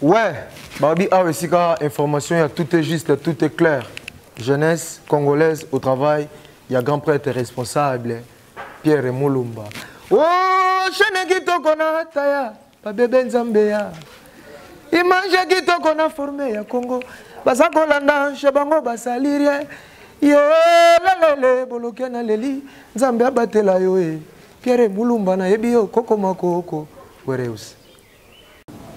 Ouais, Babi a aussi information, tout est juste, tout est clair. Jeunesse congolaise au travail, il y a grand prêtre responsable, Pierre Moulumba. Oh, je n'ai pas qu'on taya, pas bébé Nzambéa. Il mange qui qu'on a formé à Congo. Basa kolanda, chebango basalirie. Yo, la boloké na leli, Nzambé batela yo e. Pierre Moulumba na ebio, koko makoko, wereus.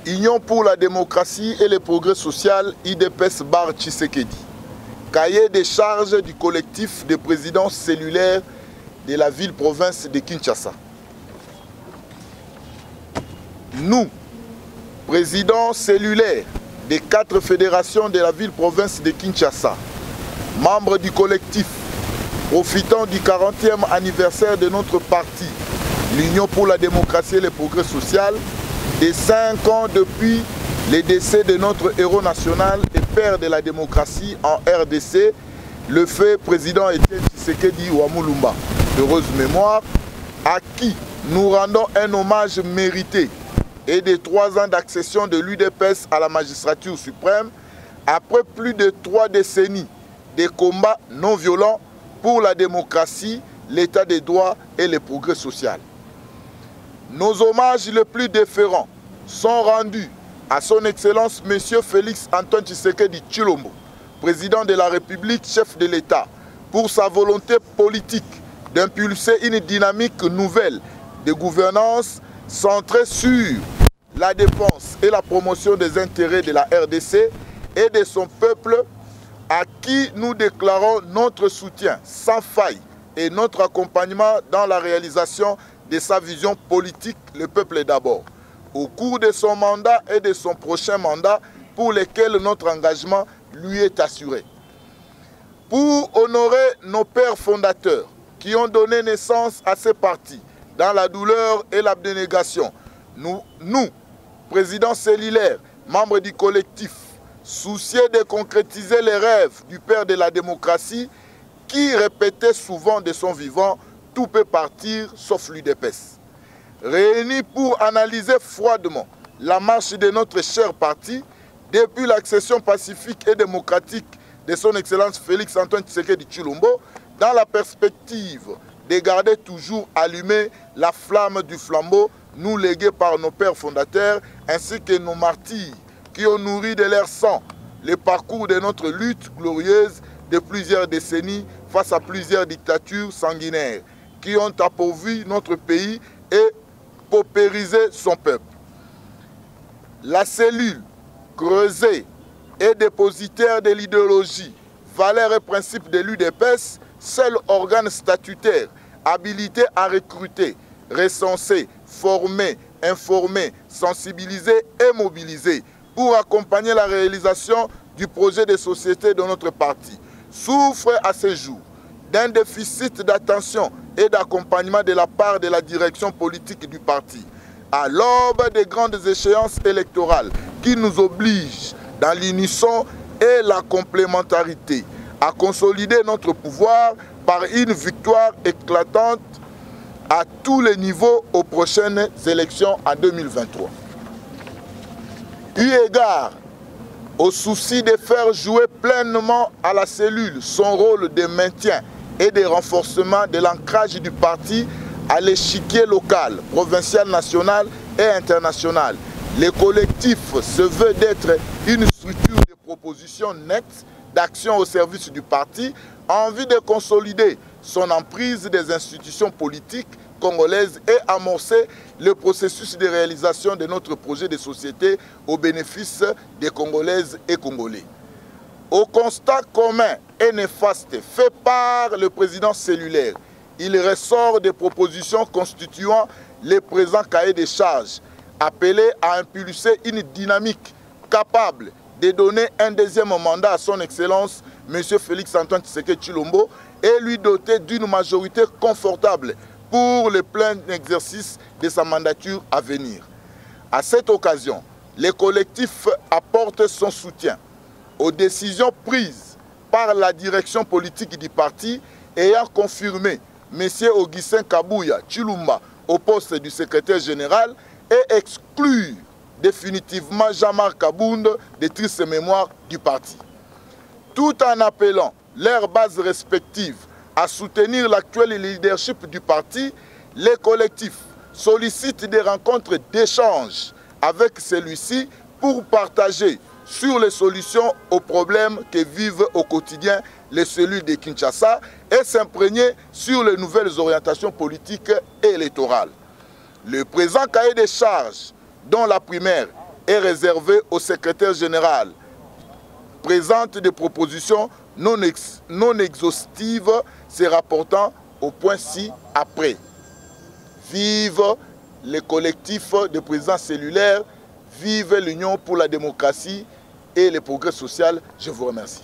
Union pour la démocratie et le progrès social, IDPS Bar Tshisekedi. Cahier des charges du collectif des présidents cellulaires de la ville-province de Kinshasa. Nous, présidents cellulaires des 4 fédérations de la ville-province de Kinshasa, membres du collectif, profitant du 40e anniversaire de notre parti, l'Union pour la démocratie et le progrès social, des 5 ans depuis le décès de notre héros national et père de la démocratie en RDC, le fait président Etienne Tshisekedi Wamulumba, d'heureuse mémoire, à qui nous rendons un hommage mérité et de 3 ans d'accession de l'UDPS à la magistrature suprême, après plus de 3 décennies de combats non violents pour la démocratie, l'état des droits et le progrès social. Nos hommages les plus déférents sont rendus à son Excellence M. Félix Antoine Tshisekedi Tshilombo, président de la République, chef de l'État, pour sa volonté politique d'impulser une dynamique nouvelle de gouvernance centrée sur la défense et la promotion des intérêts de la RDC et de son peuple, à qui nous déclarons notre soutien sans faille et notre accompagnement dans la réalisation de sa vision politique, le peuple d'abord, au cours de son mandat et de son prochain mandat pour lesquels notre engagement lui est assuré. Pour honorer nos pères fondateurs qui ont donné naissance à ces partis dans la douleur et l'abnégation, nous, présidents cellulaires, membres du collectif, soucieux de concrétiser les rêves du père de la démocratie qui répétait souvent de son vivant « tout peut partir sauf l'UDPS ». Réunis pour analyser froidement la marche de notre cher parti depuis l'accession pacifique et démocratique de son Excellence Félix Antoine Tshisekedi Tshilombo, dans la perspective de garder toujours allumée la flamme du flambeau nous léguée par nos pères fondateurs ainsi que nos martyrs qui ont nourri de leur sang le parcours de notre lutte glorieuse de plusieurs décennies face à plusieurs dictatures sanguinaires qui ont appauvri notre pays et paupérisé son peuple. La cellule creusée et dépositaire de l'idéologie, valeurs et principes de l'UDPS, seul organe statutaire habilité à recruter, recenser, former, informer, sensibiliser et mobiliser pour accompagner la réalisation du projet de société de notre parti, souffre à ce jour d'un déficit d'attention et d'accompagnement de la part de la direction politique du parti, à l'aube des grandes échéances électorales qui nous obligent, dans l'unisson et la complémentarité, à consolider notre pouvoir par une victoire éclatante à tous les niveaux aux prochaines élections en 2023. Eu égard au souci de faire jouer pleinement à la cellule son rôle de maintien et de renforcement de l'ancrage du parti à l'échiquier local, provincial, national et international. Le collectif se veut d'être une structure de propositions nettes d'action au service du parti en vue de consolider son emprise des institutions politiques congolaises et amorcer le processus de réalisation de notre projet de société au bénéfice des Congolaises et Congolais. Au constat commun et néfaste fait par le président cellulaire, il ressort des propositions constituant les présents cahiers des charges, appelés à impulser une dynamique capable de donner un deuxième mandat à son Excellence M. Félix Antoine Tshisekedi Tshilombo et lui doter d'une majorité confortable pour le plein exercice de sa mandature à venir. À cette occasion, le collectif apporte son soutien aux décisions prises par la direction politique du parti ayant confirmé M. Augustin Kabouya Tshilumba au poste du secrétaire général et exclure définitivement Jean-Marc Kabound des tristes mémoires du parti. Tout en appelant leurs bases respectives à soutenir l'actuel leadership du parti, les collectifs sollicitent des rencontres d'échange avec celui-ci pour partager sur les solutions aux problèmes que vivent au quotidien les cellules de Kinshasa et s'imprégner sur les nouvelles orientations politiques et électorales. Le présent cahier des charges, dont la primaire est réservée au secrétaire général, présente des propositions non exhaustives se rapportant au point ci-après. Vive les collectifs de présidents cellulaires, vive l'Union pour la démocratie et le progrès social. Je vous remercie.